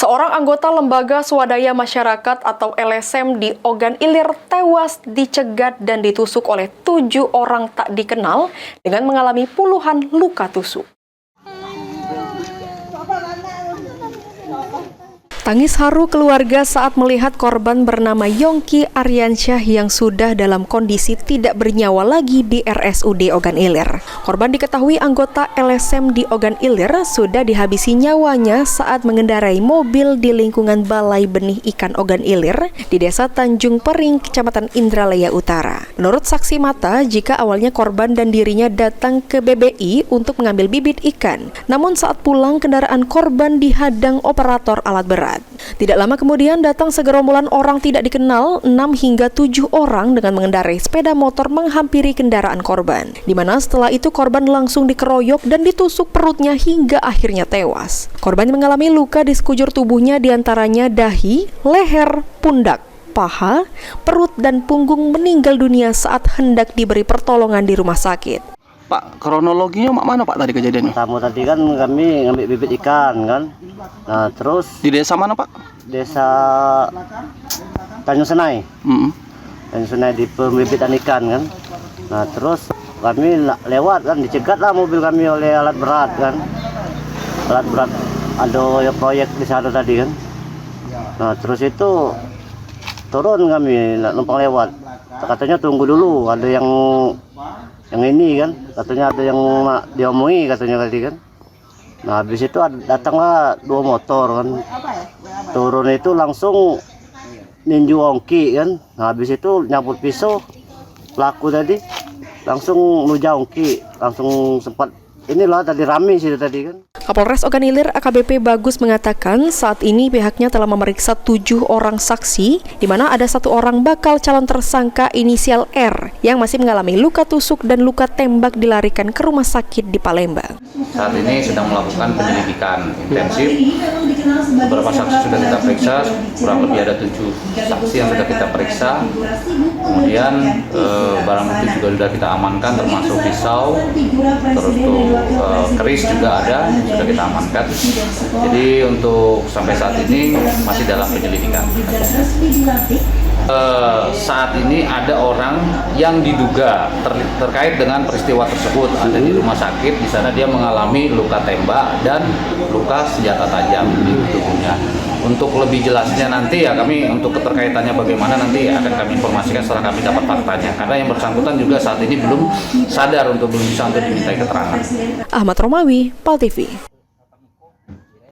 Seorang anggota Lembaga Swadaya Masyarakat atau LSM di Ogan Ilir tewas dicegat dan ditusuk oleh 7 orang tak dikenal dengan mengalami puluhan luka tusuk. Tangis haru keluarga saat melihat korban bernama Yongki Aryansyah yang sudah dalam kondisi tidak bernyawa lagi di RSUD Ogan Ilir. Korban diketahui anggota LSM di Ogan Ilir sudah dihabisi nyawanya saat mengendarai mobil di lingkungan Balai Benih Ikan Ogan Ilir di Desa Tanjung Pering, Kecamatan Indralaya Utara. Menurut saksi mata, jika awalnya korban dan dirinya datang ke BBI untuk mengambil bibit ikan, namun saat pulang kendaraan korban dihadang operator alat berat. Tidak lama kemudian datang segerombolan orang tidak dikenal, 6 hingga 7 orang dengan mengendarai sepeda motor menghampiri kendaraan korban. Di mana setelah itu korban langsung dikeroyok dan ditusuk perutnya hingga akhirnya tewas. Korban mengalami luka di sekujur tubuhnya diantaranya dahi, leher, pundak, paha, perut, dan punggung meninggal dunia saat hendak diberi pertolongan di rumah sakit. Pak, kronologinya mana Pak tadi kejadiannya? Pertama tadi kan kami ngambil bibit ikan kan. Nah terus Di desa mana Pak? desa Tanjung Senai. Tanjung Senai di pembibitan ikan kan. Nah terus kami lewat kan, dicegat lah mobil kami oleh alat berat kan. Alat berat ada ya proyek di sana tadi kan. Nah terus itu turun kami numpang lewat. Katanya tunggu dulu, ada yang ini kan, katanya ada yang diomongi katanya tadi kan. Nah habis itu datanglah 2 motor kan, turun itu langsung ninju ongki kan. Nah habis itu nyabut pisau pelaku tadi, langsung nuja ongki, langsung sempat inilah tadi rame sih tadi kan. Kapolres Ogan Ilir AKBP Bagus mengatakan saat ini pihaknya telah memeriksa 7 orang saksi, di mana ada 1 orang bakal calon tersangka inisial R yang masih mengalami luka tusuk dan luka tembak dilarikan ke rumah sakit di Palembang. Saat ini sedang melakukan penyelidikan intensif. Beberapa saksi sudah kita periksa, kurang lebih ada 7 saksi yang sudah kita periksa. Kemudian barang bukti juga sudah kita amankan, termasuk pisau, terus keris juga ada, sudah kita amankan. Jadi untuk sampai saat ini masih dalam penyelidikan. Saat ini ada orang yang diduga terkait dengan peristiwa tersebut ada di rumah sakit. Di sana dia mengalami luka tembak dan luka senjata tajam di tubuhnya. Untuk lebih jelasnya nanti ya kami untuk keterkaitannya bagaimana nanti akan kami informasikan setelah kami dapat faktanya. Karena yang bersangkutan juga saat ini belum sadar belum bisa untuk dimintai keterangan. Ahmad Romawi, PAL TV.